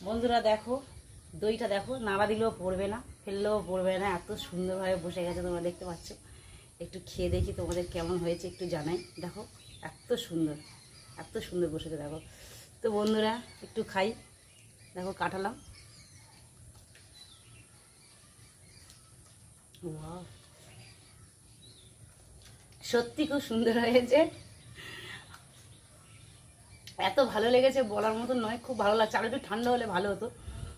বন্ধুরা দেখো, দইটা দেখো, নাড়া দিলেও পড়বে না, ফেললেও পড়বে না, এত সুন্দরভাবে বসে গেছে। তোমরা দেখতে পাচ্ছ। একটু খেয়ে দেখি তোমাদের কেমন হয়েছে, একটু জানাই। দেখো এত সুন্দর, এত সুন্দর বসেছে দেখো। তো বন্ধুরা একটু খাই। দেখো কাটালাম। ওয়াও, সত্যি খুব সুন্দর হয়েছে। এত ভালো লেগেছে বলার মতন নয়, খুব ভালো লাগছে। আর একটু ঠান্ডা হলে ভালো হতো,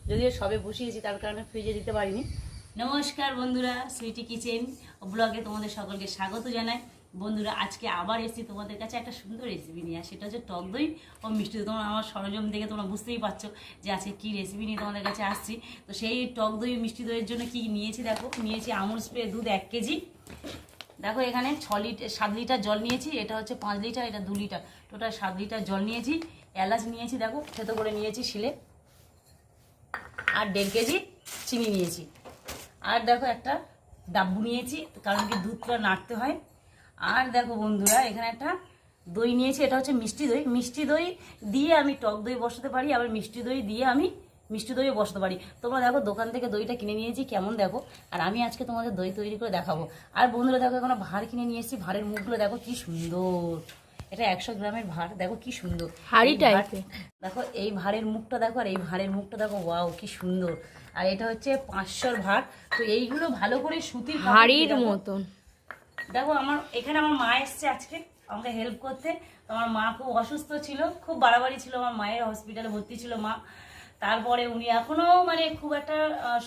যদিও সবে বসিয়েছি, তার কারণে ফ্রিজে দিতে পারিনি। নমস্কার বন্ধুরা, সুইটি কিচেন ব্লগে তোমাদের সকলকে স্বাগত জানাই। বন্ধুরা আজকে আবার এসেছি তোমাদের কাছে একটা সুন্দর রেসিপি নিয়ে। আর সেটা হচ্ছে টক দই ও মিষ্টি দই। তোমরা আমার সরঞ্জাম দেখে তোমরা বুঝতেই পারছো যে আজকে কী রেসিপি নিয়ে তোমাদের কাছে আসছি। তো সেই টক দই মিষ্টি দইয়ের জন্য কি নিয়েছি দেখো। নিয়েছি আমুল স্প্রে দুধ 1 কেজি। দেখো এখানে 7 লিটার জল নিয়েছি। এটা হচ্ছে 5 লিটার, এটা 2 লিটার, টোটাল 7 লিটার জল নিয়েছি। এলাচ নিয়েছি দেখো, থেতো করে নিয়েছি শিলে। আর 1.5 কেজি চিনি নিয়েছি। আর দেখো একটা ডাব্বু নিয়েছি, কারণ কি দুধটা নাড়তে হয়। আর দেখো বন্ধুরা এখানে একটা দই নিয়েছি, এটা হচ্ছে মিষ্টি দই। মিষ্টি দই দিয়ে আমি টক দই বসাতে পারি, আবার মিষ্টি দই দিয়ে আমি মিষ্টি দইও বসাতে পারি। তোমরা দেখো দোকান থেকে দইটা কিনে নিয়েছি কেমন দেখো। আর আমি আজকে তোমাদের দই তৈরি করে দেখাবো। আর বন্ধুরা দেখো এখানে ভাঁড় কিনে নিয়ে এসেছি। ভাঁড়ের মুখগুলো দেখো কি সুন্দর। এটা 100 গ্রামের ভাঁড়, দেখো কি সুন্দর হাড়ি টাইপের। দেখো এই ভাঁড়ের মুখটা দেখো, আর এই ভাঁড়ের মুখটা দেখো, ওয়াও কি সুন্দর। আর এটা হচ্ছে 500 ভাঁড়। তো এইগুলো ভালো করে সুতির হাড়ির মতন। দেখো আমার এখানে আমার মা এসছে আজকে আমাকে হেল্প করতে। তো আমার মা খুব অসুস্থ ছিল, খুব বাড়াবাড়ি ছিল। আমার মায়ের হসপিটালে ভর্তি ছিল মা। তারপরে উনি এখনো মানে খুব একটা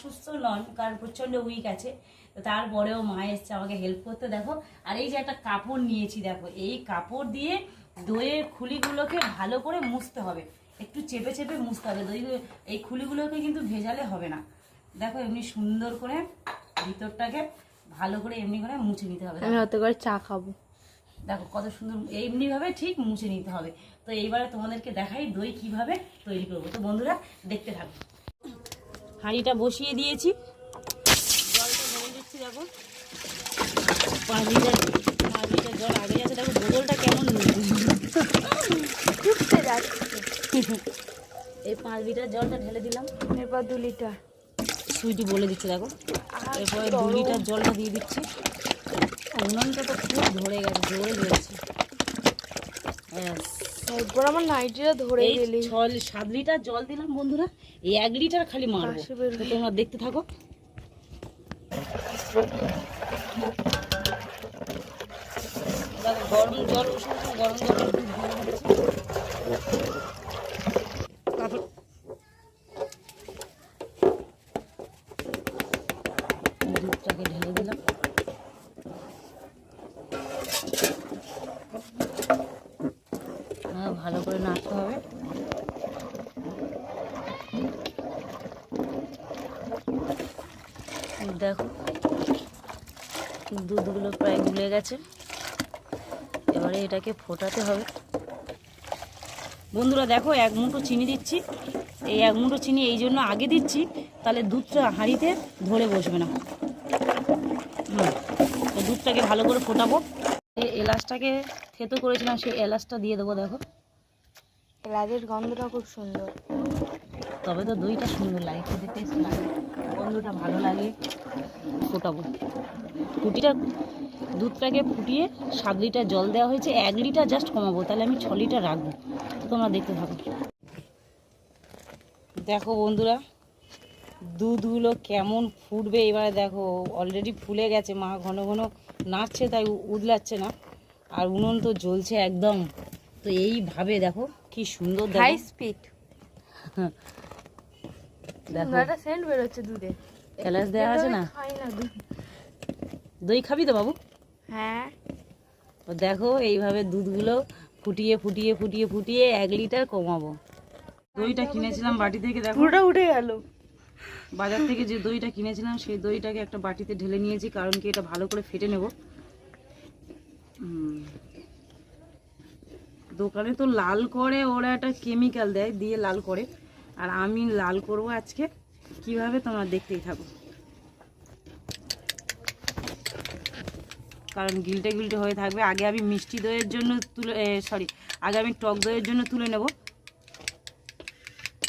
সুস্থ নন, কারণ প্রচণ্ড উইক আছে। তো তারপরেও মা এসছে আমাকে হেল্প করতে দেখো। আর এই যে একটা কাপড় নিয়েছি দেখো, এই কাপড় দিয়ে দইয়ের খুলিগুলোকে ভালো করে মুছতে হবে, একটু চেপে চেপে মুছতে হবে। দই এই খুলিগুলোকে কিন্তু ভেজালে হবে না। দেখো এমনি সুন্দর করে ভিতরটাকে ভালো করে এমনি করে মুছে নিতে হবে। আমি হতে করে চা খাবো। দেখো কত সুন্দর এমনিভাবে ঠিক মুছে নিতে হবে। তো এইবারে তোমাদেরকে দেখাই দই কিভাবে তৈরি করবো। তো বন্ধুরা দেখতে থাকো। হাঁড়িটা বসিয়ে দিয়েছি, জলটা ভরে দিচ্ছি। দেখো 5 লিটার জল আগে যাচ্ছে। দেখো বোতলটা কেমন ফুটতে যাচ্ছে। এই 5 লিটার জলটা ঢেলে দিলাম। এরপর 2 লিটার। সুইটি বলে দিচ্ছে দেখো। এরপরে 2 লিটার জলটা দিয়ে দিচ্ছি। উনুনটা তো খুব ধরে গেছে, জোরে জ্বলছে। এরপর আমার নাইটিটা ধরে গেলি। 7 লিটার জল দিলাম বন্ধুরা। এই 1 লিটার খালি মারবো। তো তোমরা দেখতে থাকো। গরম জল, গরম জল দুধটাকে ঢেলে দিলাম। ভালো করে নাড়তে হবে। দেখো দুধগুলো প্রায় গুলে গেছে। এবারে এটাকে ফোটাতে হবে। বন্ধুরা দেখো 1 মুঠো চিনি দিচ্ছি। এই 1 মুঠো চিনি এই জন্য আগে দিচ্ছি, তাহলে দুধটা হাঁড়িতে ধরে বসবে না। তো দুধটাকে ভালো করে ফোটাবো। এই এলাচটাকে থেতো করেছিলাম, সেই এলাচটা দিয়ে দেবো। দেখো এলাচের গন্ধটা খুব সুন্দর। তবে তো দইটা সুন্দর লাগে, খেতে টেস্ট লাগে, গন্ধটা ভালো লাগে। ফোটাবো ফুটিটা, দুধটাকে ফুটিয়ে 7 লিটার জল দেওয়া হয়েছে। 1 লিটার জাস্ট কমাবো, তাহলে আমি 6 লিটার রাখবো। তো তোমরা দেখতে থাকো। দেখো বন্ধুরা দুধগুলো কেমন ফুটবে এবারে। দেখো অলরেডি ফুলে গেছে, মা ঘন ঘন নাড়ছে তাই উদলাচ্ছে না। আর উনুন তো জ্বলছে একদম। তো এইভাবে দেখো কি সুন্দর হাই স্পিড। দেখো একটা সেন্ট বের হচ্ছে দুধে। এলাচ দেওয়া আছে না। খাই না দুধ। দই খাবি তো বাবু? হ্যাঁ। তো দেখো এইভাবে দুধগুলো ফুটিয়ে ফুটিয়ে ফুটিয়ে ফুটিয়ে 1 লিটার কমাবো। দইটা কিনেছিলাম বাটি থেকে, দেখো পুরোটা উঠে গেল। বাজার থেকে যে দইটা কিনেছিলাম সেই দইটাকে একটা বাটিতে ঢেলে নিয়েছি, কারণ কি এটা ভালো করে ফেটে নেব। দোকানে তো লাল করে, ওরা একটা কেমিক্যাল দেয়, দিয়ে লাল করে। আর আমি লাল করব আজকে কিভাবে, তোমরা দেখতেই থাকো। কারণ গিলটে গিলটে হয়ে থাকবে। আগে আমি মিষ্টি দইয়ের জন্য আগে আমি টক দইয়ের জন্য তুলে নেব।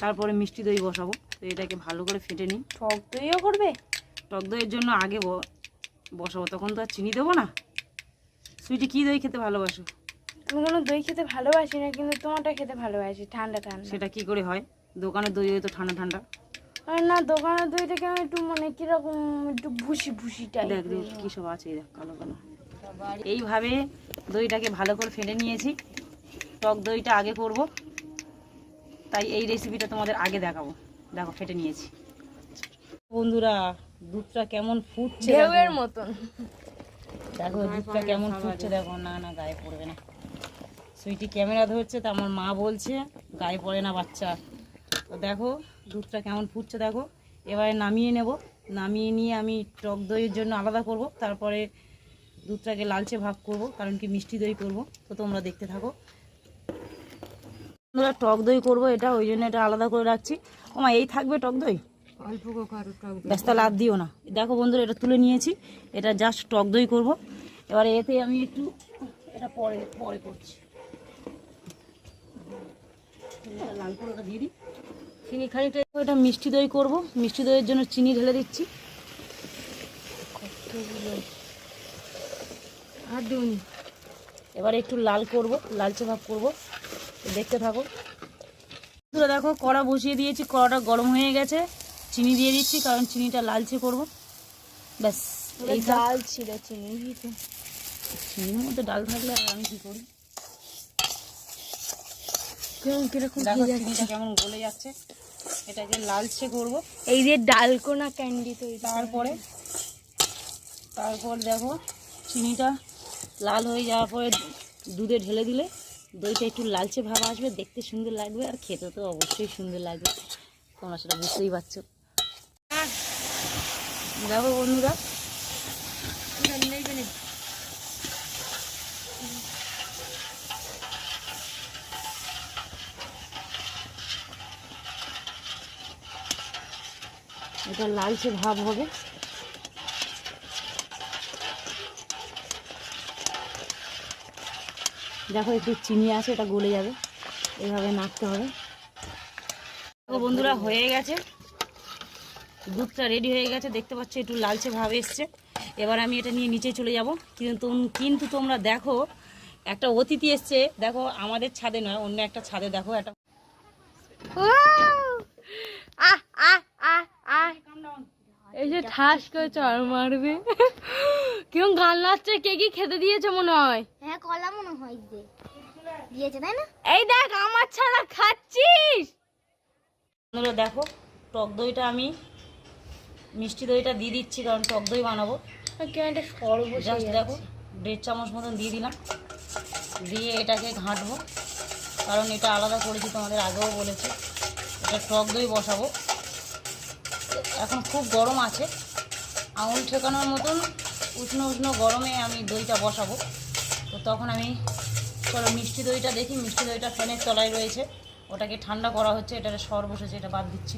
তারপরে মিষ্টি দই বসাবো। তো এটাকে ভালো করে ফেটে নিই। টক দইও করবে? টক দইয়ের জন্য আগে বসাবো, তখন তো আর চিনি দেবো না। সুইটি কী দই খেতে ভালোবাসো? আমি কোনো দই খেতে ভালোবাসি না, কিন্তু তোমারটা খেতে ভালোবাসি ঠান্ডা ঠান্ডা। সেটা কি করে হয়? দোকানের দই তো ঠান্ডা ঠান্ডা। আর না, দোকানের দইটা কেমন একটু মানে কিরকম একটু ভুসি ভুসি টাইপ। দেখ দেখ কী সব আছে, দেখ কালো কালো। এইভাবে দইটাকে ভালো করে ফেলে নিয়েছি। টক দইটা আগে করব, তাই এই রেসিপিটা তোমাদের আগে দেখাবো। দেখো ফেটে নিয়েছি বন্ধুরা, দুধটা কেমন ফুটছে ঢেউয়ের মতন। দেখো দুধটা কেমন ফুটছে দেখো। না না, গায়ে পড়বে না। সুইটি ক্যামেরা ধরছে, তো আমার মা বলছে গায়ে পড়ে না বাচ্চা। তো দেখো দুধটা কেমন ফুটছে দেখো। এবারে নামিয়ে নেব। নামিয়ে নিয়ে আমি টক দইয়ের জন্য আলাদা করব, তারপরে দুধটাকে লালচে ভাগ করব, কারণ কি মিষ্টি দই করব। তো তোমরা দেখতে থাকো। আমরা টক দই করব, এটা ওই জন্য এটা আলাদা করে রাখছি। ওমা এই থাকবে টক দই? ব্যস্ত লাভ দিও না। দেখো বন্ধুরা, এটা তুলে নিয়েছি। এটা জাস্ট টক দই করব। এবারে এতে আমি একটু, এটা পরে পরে করছি। লাল করে ওটা দিয়ে দিই। চিনি খানিকটা, এটা মিষ্টি দই করব। মিষ্টি দইয়ের জন্য চিনি ঢেলে দিচ্ছি। আর দিন এবারে একটু লাল করব, লালচে ভাব করব। দেখতে থাকো। বন্ধুরা দেখো, কড়া বসিয়ে দিয়েছি। কড়াটা গরম হয়ে গেছে। চিনি দিয়ে দিচ্ছি, কারণ চিনিটা লালচে করব। ব্যাস এই ডাল ছিল চিনি। চিনির মধ্যে ডাল থাকলে আর আমি কী করি? কিরকম দেখো চিনিটা কেমন গলে যাচ্ছে। এটাকে লালচে করব। এই যে ডালকোনা ক্যান্ডি তৈরি। তারপর দেখো চিনিটা লাল হয়ে যাওয়ার পরে দুধে ঢেলে দিলে দইটা একটু লালচে ভাব আসবে, দেখতে সুন্দর লাগবে, আর খেতে তো অবশ্যই সুন্দর লাগবে। তোমরা সেটা বুঝতেই পারছো। দেখো বন্ধুরা, এটা লালচে ভাব হবে। দেখো একটু চিনি আছে, এটা গলে যাবে। এইভাবে নাড়তে হবে। দেখো বন্ধুরা, হয়ে গেছে। দুধটা রেডি হয়ে গেছে, দেখতে পাচ্ছ একটু লালচে ভাব এসছে। এবার আমি এটা নিয়ে নিচে চলে যাব। কিন্তু তোমরা দেখো, একটা অতিথি এসছে। দেখো আমাদের ছাদে নয়, অন্য একটা ছাদে। দেখো একটা এসে ঠাস করে চড় মারবে। কিরম গান লাগছে। কে কি খেতে দিয়েছে মনে হয়? হ্যাঁ, কলা মনে হয় দিয়েছে, তাই না? এই দেখ, আমার ছাড়া খাচ্ছিস। বন্ধুরা দেখো, টক দইটা আমি মিষ্টি দইটা দিয়ে দিচ্ছি, কারণ টক দই বানাবো। জাস্ট দেখো 1.5 চামচ মতন দিয়ে দিলাম। দিয়ে এটাকে ঘাঁটবো, কারণ এটা আলাদা করেছি, তোমাদের আগেও বলেছি। এটা টক দই বসাবো। এখন খুব গরম আছে, আঙুল ঠেকানোর মতন উষ্ণ উষ্ণ গরমে আমি দইটা বসাবো। তো তখন আমি, চলো মিষ্টি দইটা দেখি। মিষ্টি দইটা ফ্যানের তলায় রয়েছে, ওটাকে ঠান্ডা করা হচ্ছে। এটাতে সর বসেছে, এটা বাদ দিচ্ছি।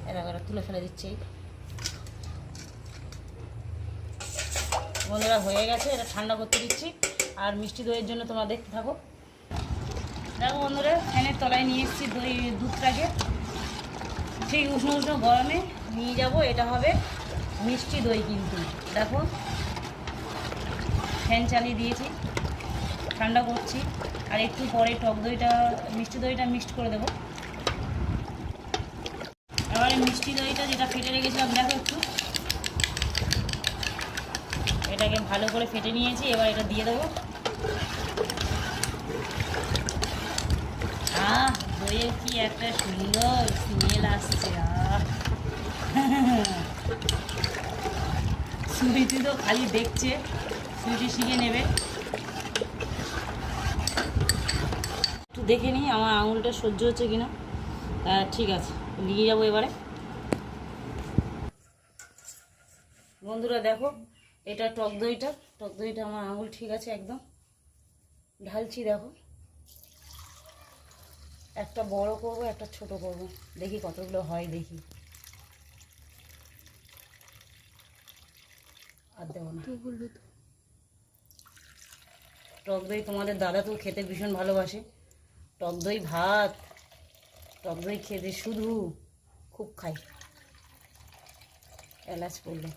এটা তুলে ফেলে দিচ্ছি। বন্ধুরা হয়ে গেছে, এটা ঠান্ডা করতে দিচ্ছি। আর মিষ্টি দইয়ের জন্য তোমরা দেখতে থাকো। দেখো বন্ধুরা, ফ্যানের তলায় নিয়ে এসেছি দুধটাকে। সেই উষ্ণ উষ্ণ গরমে নিয়ে যাব। এটা হবে মিষ্টি দই। কিন্তু দেখো ফ্যান চালিয়ে দিয়েছি, ঠান্ডা করছি। আর একটু পরে টক দইটা, মিষ্টি দইটা মিক্সড করে দেবো। এবারে মিষ্টি দইটা যেটা ফেটে রেখেছিলাম, দেখো একটু, এটাকে ভালো করে ফেটে নিয়েছি। এবার এটা দিয়ে দেবো। দইয়ের কি একটা সুন্দর স্মেল আসছে। সুইটি তো খালি দেখছে, সুইটি শিখে নেবে। একটু দেখে নিই আমার আঙুলটা সহ্য হচ্ছে কিনা। ঠিক আছে, নিয়ে যাবো এবারে। বন্ধুরা দেখো, এটা টক দইটা। টক দইটা আমার আঙুল ঠিক আছে একদম। ঢালছি দেখো, একটা বড় করব, একটা ছোট করব। দেখি কতগুলো হয়, দেখি। আর দেবো না। টক দই তোমাদের দাদা তো খেতে ভীষণ ভালোবাসে। টক দই ভাত টক দই খেতে শুধু খুব খাই এলাচ পড়লে।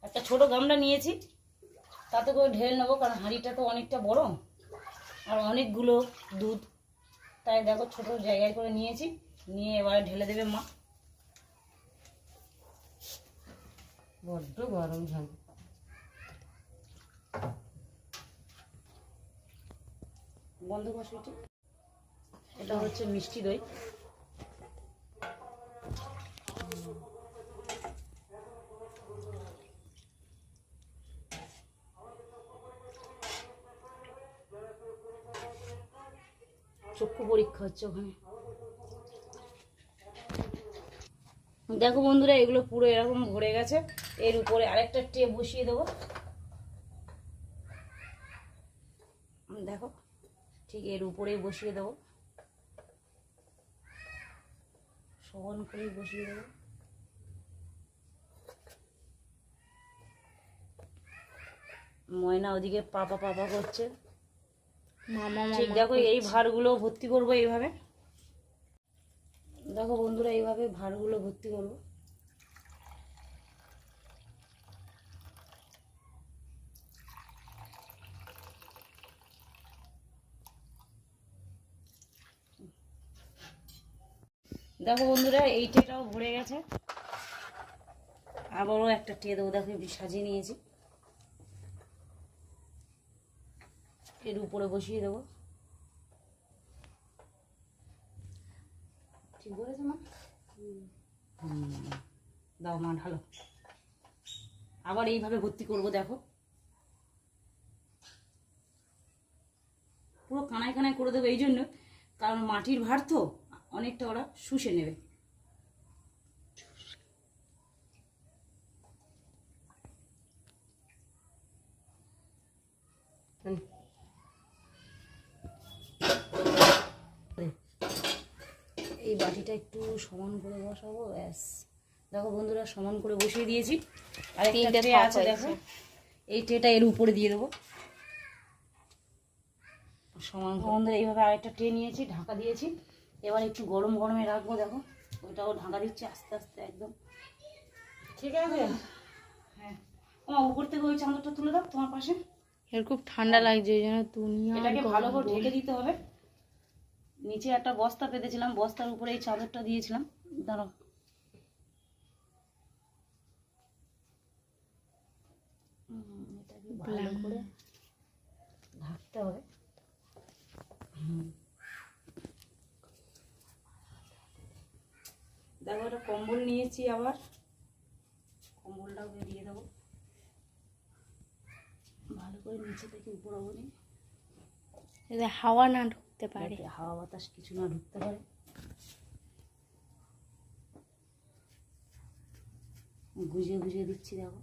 একটা ছোট গামলা নিয়েছি, তাতে করে ঢেলে নেবো, কারণ হাঁড়িটা তো অনেকটা বড় আর অনেকগুলো দুধ, তাই দেখো ছোট জায়গায় করে নিয়েছি। নিয়ে এবারে ঢেলে দেবে মা। বড্ড গরম হবে। বন্ধ করো এটা। এটা হচ্ছে মিষ্টি দই। চক্ষু পরীক্ষা হচ্ছে ওখানে। দেখো বন্ধুরা, এগুলো পুরো এরকম ভরে গেছে। এর উপরে আরেকটা ট্রে বসিয়ে দেবো। দেখো ঠিক এর উপরেই বসিয়ে দেবো, সমান করেই বসিয়ে দেবো। ময়না ওদিকে পাপা পাপা করছে। মামা ঠিক দেখো এই ভাঁড়গুলো ভর্তি করবো এইভাবে। দেখো বন্ধুরা, এইভাবে ভাঁড়গুলো ভর্তি করবো। দেখো বন্ধুরা, এই ট্রেটাও ভরে গেছে। আবারও একটা ট্রে দেবো। দেখো সাজিয়ে নিয়েছি, এর উপরে বসিয়ে দেবো। ঠিক বলেছে মা? দাও মা, ঢালো। আবার এইভাবে ভর্তি করব। দেখো পুরো কানায় কানায় করে দেবো, এই জন্য কারণ মাটির ভাঁড় তো অনেকটা ওরা শুষে নেবে। এই বাটিটা একটু সমান করে বসাবো, ব্যাস। দেখো বন্ধুরা, সমান করে বসিয়ে দিয়েছি। আর একটা ট্রে আছে, দেখো এই ট্রেটা এর উপরে দিয়ে দেবো সমান। বন্ধুরা, এইভাবে আরেকটা ট্রে নিয়েছি, ঢাকা দিয়েছি। এবার একটু গরম গরমে রাখবো। দেখো ওইটাও ঢাকা দিচ্ছি আস্তে আস্তে একদম। ঠিক আছে? হ্যাঁ, আমার উপর থেকে ওই চাদরটা তুলে দাও তোমার পাশে। এর খুব ঠান্ডা লাগছে, এই জন্য দুনিয়া এটাকে ভালো করে ঢেকে দিতে হবে। নিচে একটা বস্তা পেতেছিলাম, বস্তার উপরে এই চাদরটা দিয়েছিলাম। দাঁড়াও, এটাকে ভালো করে ঢাকতে হবে। দেখো একটা কম্বল নিয়েছি, আবার কম্বলটাও দিয়ে দেবো ভালো করে নিচে থেকে উপর অবধি, যাতে হাওয়া না ঢুকতে পারে, হাওয়া বাতাস কিছু না ঢুকতে পারে। গুজিয়ে গুজিয়ে দিচ্ছি। দেখো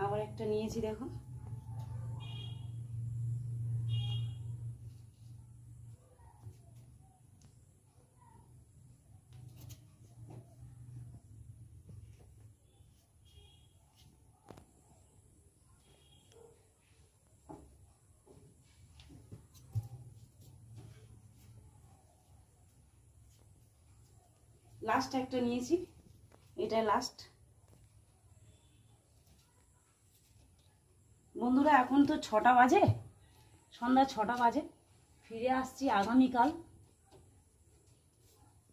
আবার একটা নিয়েছি। দেখো লাস্ট একটা নিয়েছি, এটা লাস্ট। বন্ধুরা, এখন তো 6টা বাজে, সন্ধ্যা 6টা বাজে। ফিরে আসছি আগামীকাল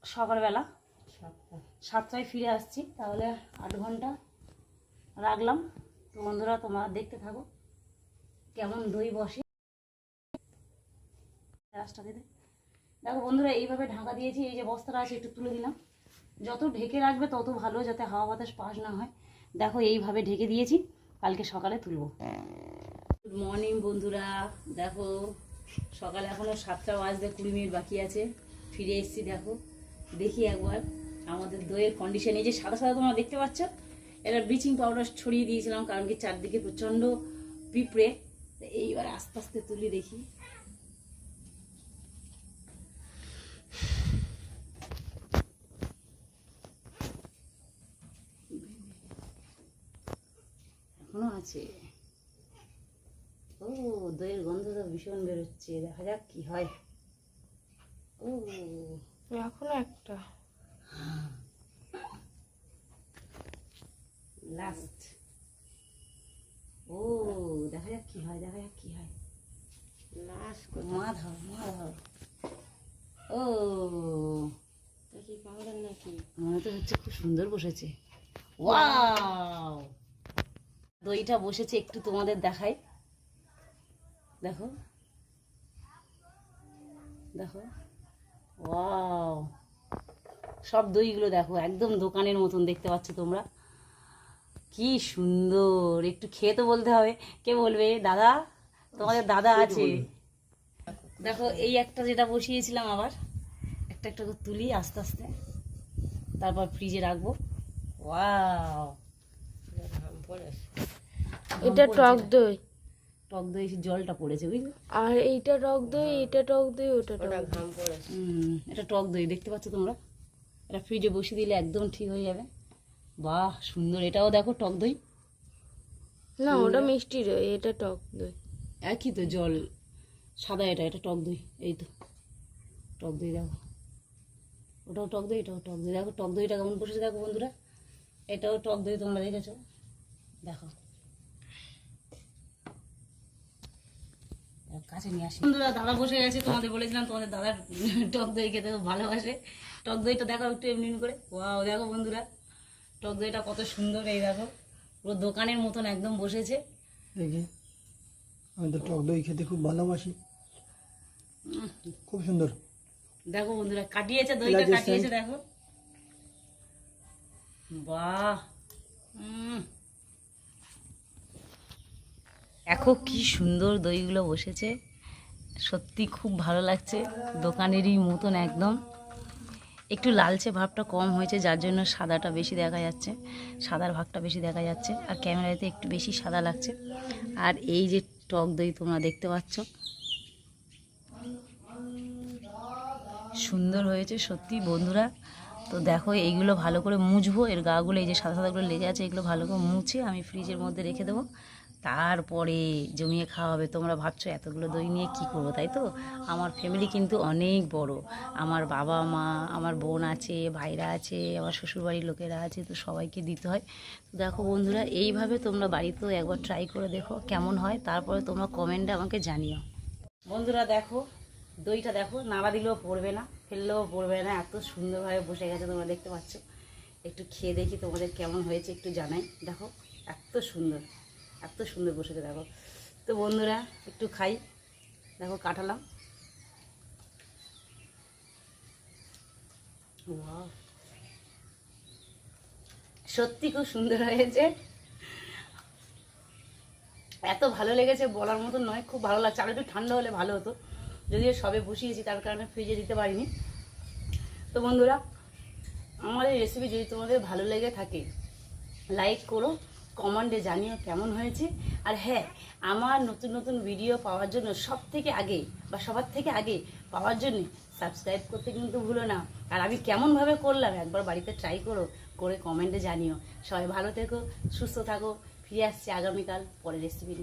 সকালবেলা 7টায় ফিরে আসছি। তাহলে 8 ঘন্টা রাখলাম। তো বন্ধুরা, তোমরা দেখতে থাকো কেমন দই বসে। রাস্তা দিতে দেখো বন্ধুরা, এইভাবে ঢাকা দিয়েছি। এই যে বস্তাটা আছে একটু তুলে দিলাম। যত ঢেকে রাখবে তত ভালো, যাতে হাওয়া বাতাস পাস না হয়। দেখো এইভাবে ঢেকে দিয়েছি, কালকে সকালে তুলবো। গুড মর্নিং বন্ধুরা, দেখো সকালে এখনো 7টা বাজতে 20 মিনিট বাকি আছে। ফিরে এসেছি। দেখো দেখি একবার আমাদের দইয়ের কন্ডিশন। এই যে সাদা সাদা তোমরা দেখতে পাচ্ছ, এটা ব্লিচিং পাউডার ছড়িয়ে দিয়েছিলাম, কারণ কি চারদিকে প্রচণ্ড পিঁপড়ে। এইবার আস্তে আস্তে তুলি দেখি। এখনো আছে। ও দইয়ের গন্ধ তো ভীষণ বেরোচ্ছে, দেখা যাক কি হয়। ও এখনো একটা। লাস্ট। ও দেখা যাক কি হয়, দেখা যাক কি হয়। লাস্ট মা ধর, মা ধর। ও কি পাউডার নাকি? মনে তো হচ্ছে খুব সুন্দর বসেছে। ওয়াও, দইটা বসেছে, একটু তোমাদের দেখাই। দেখো দেখো, ওয়াও, সব দইগুলো দেখো একদম দোকানের মতন দেখতে পাচ্ছ তোমরা। কি সুন্দর, একটু খেয়ে তো বলতে হবে। কে বলবে? দাদা, তোমাদের দাদা আছে। দেখো এই একটা যেটা বসিয়েছিলাম, আবার একটা একটা করে তুলি আস্তে আস্তে, তারপর ফ্রিজে রাখবো। ওয়াও, এটা টক দই, টক দই জলটা পড়েছে বুঝলি। আর এইটা টক দই, এটা টক দই, ওটা টক দই। এটা টক দই দেখতে পাচ্ছ তোমরা। এটা ফ্রিজে বসিয়ে দিলে একদম ঠিক হয়ে যাবে। বাহ সুন্দর, এটাও দেখো টক দই। না ওটা মিষ্টি দই, এটা টক দই। একই তো, জল সাদা, এটা এটা টক দই। এই তো টক দই, দেখো ওটাও টক দই, এটাও টক দই। দেখো টক দইটা কেমন বসেছে, দেখো বন্ধুরা, এটাও টক দই, তোমরা দেখেছো। দেখো কাছে নিয়ে আসি। বন্ধুরা দাদা বসে গেছে, তোমাদের বলেছিলাম তোমাদের দাদা টক দই খেতে খুব ভালোবাসে। টক দইটা দেখো একটু এমনি করে। ওয়াও দেখো বন্ধুরা, টক দইটা কত সুন্দর। এই দেখো পুরো দোকানের মতন একদম বসেছে। দেখি, আমি তো টক দই খেতে খুব ভালোবাসি, খুব সুন্দর। দেখো বন্ধুরা কাটিয়েছে, দইটা কাটিয়েছে দেখো। বাহ, দেখো কি সুন্দর দইগুলো বসেছে, সত্যি খুব ভালো লাগছে, দোকানেরই মতন একদম। একটু লালচে ভাবটা কম হয়েছে, যার জন্য সাদাটা বেশি দেখা যাচ্ছে, সাদার ভাগটা বেশি দেখা যাচ্ছে, আর ক্যামেরাতে একটু বেশি সাদা লাগছে। আর এই যে টক দই তোমরা দেখতে পাচ্ছ, সুন্দর হয়েছে সত্যি বন্ধুরা। তো দেখো এইগুলো ভালো করে মুছবো, এর গাগুলো এই যে সাদা সাদাগুলো লেগে আছে, এগুলো ভালো করে মুছে আমি ফ্রিজের মধ্যে রেখে দেবো, তারপরে জমিয়ে খাওয়া হবে। তোমরা ভাবছো এতগুলো দই নিয়ে কি করব, তাই তো? আমার ফ্যামিলি কিন্তু অনেক বড়, আমার বাবা মা, আমার বোন আছে, ভাইরা আছে, আমার শ্বশুরবাড়ির লোকেরা আছে, তো সবাইকে দিতে হয়। তো দেখো বন্ধুরা, এইভাবে তোমরা বাড়িতেও একবার ট্রাই করে দেখো কেমন হয়, তারপরে তোমরা কমেন্টে আমাকে জানিও। বন্ধুরা দেখো দইটা দেখো, নাড়া দিলেও পড়বে না, ফেললেও পড়বে না, এত সুন্দরভাবে বসে গেছে, তোমরা দেখতে পাচ্ছ। একটু খেয়ে দেখি তোমাদের কেমন হয়েছে, একটু জানাই। দেখো এত সুন্দর, এত সুন্দর বসেছে দেখো। তো বন্ধুরা একটু খাই, দেখো কাটালাম। ওয়াও, সত্যি খুব সুন্দর হয়েছে, এত ভালো লেগেছে বলার মতো নয়, খুব ভালো লাগছে। আর একটু ঠান্ডা হলে ভালো হতো, যদিও সবে বসিয়েছি তার কারণে ফ্রিজে দিতে পারিনি। তো বন্ধুরা আমার এই রেসিপি যদি তোমাদের ভালো লেগে থাকে, লাইক করো, কমেন্টে জানিও কেমন হয়েছে। আর হ্যাঁ, আমার নতুন নতুন ভিডিও পাওয়ার জন্য সবার থেকে আগে পাওয়ার জন্য সাবস্ক্রাইব করতে কিন্তু ভুলো না। আর আমি কেমনভাবে করলাম একবার বাড়িতে ট্রাই করে কমেন্টে জানিও। সবাই ভালো থেকো, সুস্থ থাকো, ফিরে আসছি আগামীকাল পরের রেসিপি।